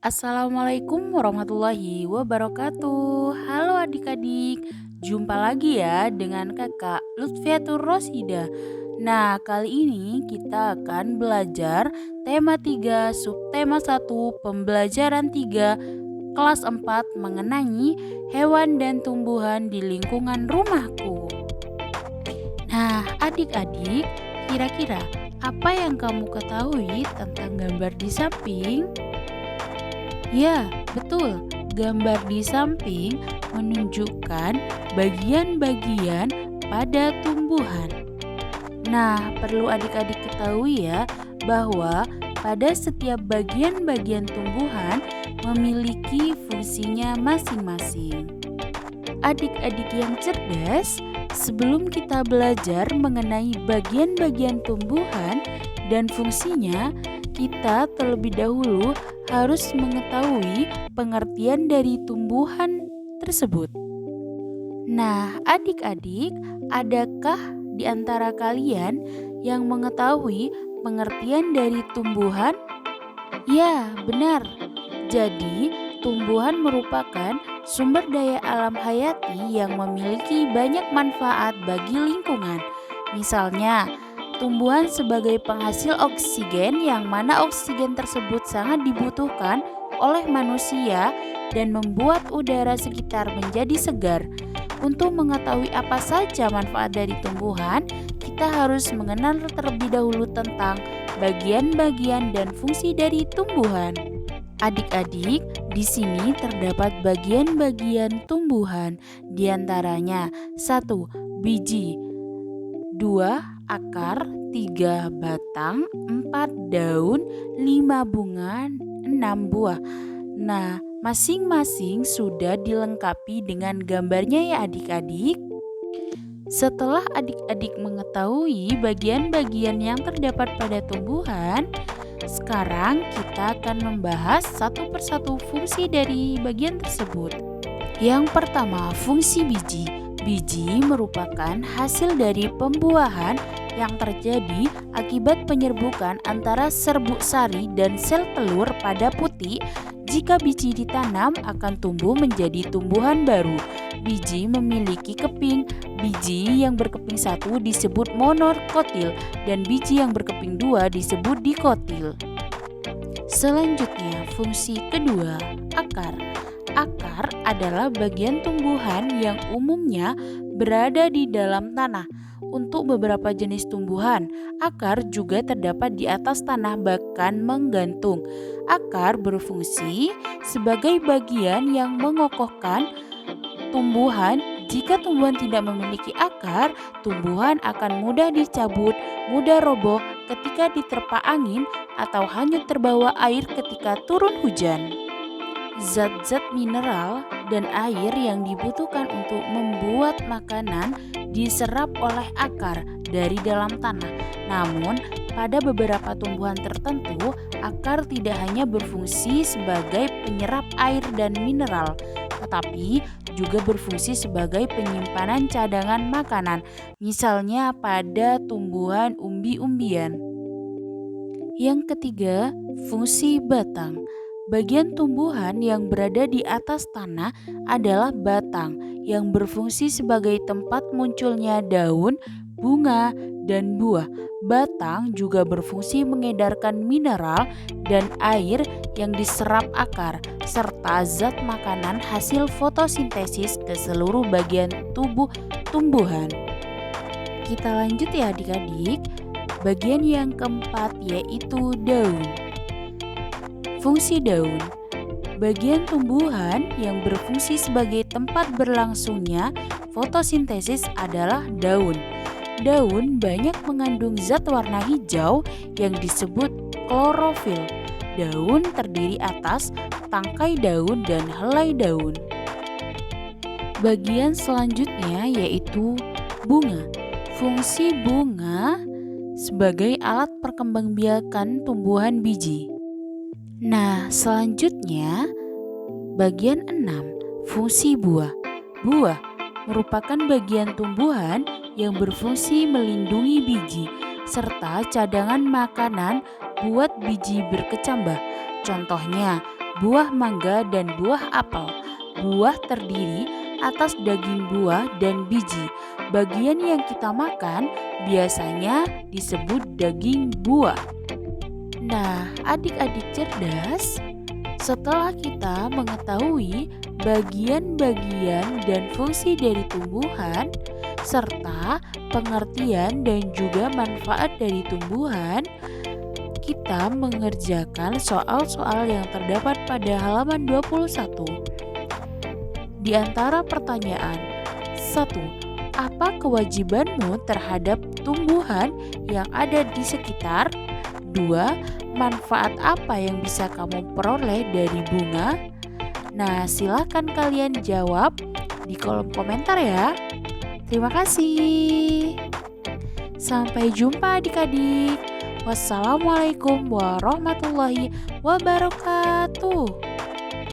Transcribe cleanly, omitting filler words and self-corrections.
Assalamualaikum warahmatullahi wabarakatuh. Halo adik-adik, jumpa lagi ya dengan kakak Lutfiatur Rosida. Nah, kali ini kita akan belajar tema 3, subtema 1, pembelajaran 3, kelas 4 mengenai hewan dan tumbuhan di lingkungan rumahku. Nah, adik-adik, kira-kira apa yang kamu ketahui tentang gambar di samping? Ya, betul. Gambar di samping menunjukkan bagian-bagian pada tumbuhan. Nah, perlu adik-adik ketahui ya bahwa pada setiap bagian-bagian tumbuhan memiliki fungsinya masing-masing. Adik-adik yang cerdas, sebelum kita belajar mengenai bagian-bagian tumbuhan dan fungsinya, kita terlebih dahulu harus mengetahui pengertian dari tumbuhan tersebut. Nah, adik-adik, adakah di antara kalian yang mengetahui pengertian dari tumbuhan? Ya, benar. Jadi, tumbuhan merupakan sumber daya alam hayati yang memiliki banyak manfaat bagi lingkungan. Misalnya, tumbuhan sebagai penghasil oksigen yang mana oksigen tersebut sangat dibutuhkan oleh manusia dan membuat udara sekitar menjadi segar. Untuk mengetahui apa saja manfaat dari tumbuhan, kita harus mengenal terlebih dahulu tentang bagian-bagian dan fungsi dari tumbuhan. Adik-adik, di sini terdapat bagian-bagian tumbuhan, di antaranya 1. Biji, 2. Akar, 3. Batang, 4. Daun, 5. Bunga, 6. Buah. Nah, masing-masing sudah dilengkapi dengan gambarnya ya adik-adik. Setelah adik-adik mengetahui bagian-bagian yang terdapat pada tumbuhan, sekarang kita akan membahas satu persatu fungsi dari bagian tersebut. Yang pertama, fungsi biji. Biji merupakan hasil dari pembuahan yang terjadi akibat penyerbukan antara serbuk sari dan sel telur pada putih. Jika biji ditanam akan tumbuh menjadi tumbuhan baru. Biji memiliki keping. Biji yang berkeping satu disebut monokotil dan biji yang berkeping dua disebut dikotil. Selanjutnya, fungsi kedua, akar. Akar adalah bagian tumbuhan yang umumnya berada di dalam tanah. Untuk beberapa jenis tumbuhan, akar juga terdapat di atas tanah bahkan menggantung. Akar berfungsi sebagai bagian yang mengokohkan tumbuhan. Jika tumbuhan tidak memiliki akar, tumbuhan akan mudah dicabut, mudah roboh ketika diterpa angin atau hanyut terbawa air ketika turun hujan. Zat-zat mineral dan air yang dibutuhkan untuk membuat makanan diserap oleh akar dari dalam tanah. Namun, pada beberapa tumbuhan tertentu, akar tidak hanya berfungsi sebagai penyerap air dan mineral, tetapi juga berfungsi sebagai penyimpanan cadangan makanan, misalnya pada tumbuhan umbi-umbian. Yang ketiga, fungsi batang. Bagian tumbuhan yang berada di atas tanah adalah batang yang berfungsi sebagai tempat munculnya daun, bunga, dan buah. Batang juga berfungsi mengedarkan mineral dan air yang diserap akar, serta zat makanan hasil fotosintesis ke seluruh bagian tubuh tumbuhan. Kita lanjut ya adik-adik. Bagian yang keempat yaitu daun. Fungsi daun. Bagian tumbuhan yang berfungsi sebagai tempat berlangsungnya fotosintesis adalah daun. Daun banyak mengandung zat warna hijau yang disebut klorofil. Daun terdiri atas tangkai daun dan helai daun. Bagian selanjutnya yaitu bunga. Fungsi bunga sebagai alat perkembangbiakan tumbuhan biji. Nah, selanjutnya bagian 6, fungsi buah. Buah merupakan bagian tumbuhan yang berfungsi melindungi biji serta cadangan makanan buat biji berkecambah. Contohnya, buah mangga dan buah apel. Buah terdiri atas daging buah dan biji. Bagian yang kita makan biasanya disebut daging buah. Nah, adik-adik cerdas, setelah kita mengetahui bagian-bagian dan fungsi dari tumbuhan, serta pengertian dan juga manfaat dari tumbuhan, kita mengerjakan soal-soal yang terdapat pada halaman 21. Di antara pertanyaan, 1. Apa kewajibanmu terhadap tumbuhan yang ada di sekitar? 2. Manfaat apa yang bisa kamu peroleh dari bunga? Nah, silakan kalian jawab di kolom komentar ya. Terima kasih. Sampai jumpa adik-adik. Wassalamualaikum warahmatullahi wabarakatuh.